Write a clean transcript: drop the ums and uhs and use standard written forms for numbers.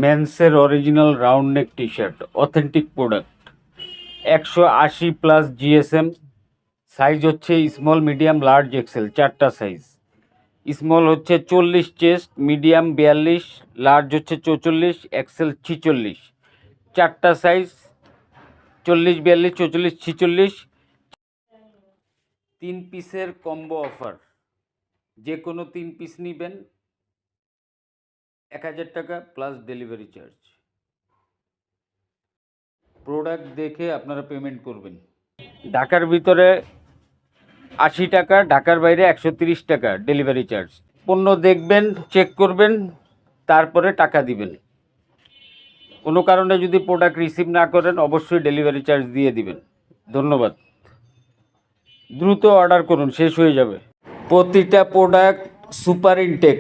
মেন্সের original round neck T shirt, authentic product, 180+ GSM, size হচ্ছে small, medium, large, XL, 4টা size. Small হচ্ছে 40 chest, medium 42, large হচ্ছে 44, Excel 46, 4টা size, 40, 42, 44, 46। 3 পিসের combo offer, যে কোনো 3 পিস নেবেন 1000 টাকা প্লাস ডেলিভারি চার্জ। প্রোডাক্ট দেখে আপনারা পেমেন্ট করবেন। ঢাকার ভিতরে 80 টাকা, ঢাকার বাইরে 130 টাকা ডেলিভারি চার্জ। পণ্য দেখবেন, চেক করবেন, তারপরে টাকা দিবেন। কোনো কারণে যদি প্রোডাক্ট রিসিভ না করেন অবশ্যই ডেলিভারি চার্জ দিয়ে দিবেন। ধন্যবাদ। দ্রুত অর্ডার করুন, শেষ হয়ে যাবে। প্রতিটা প্রোডাক্ট সুপার ইনটেক।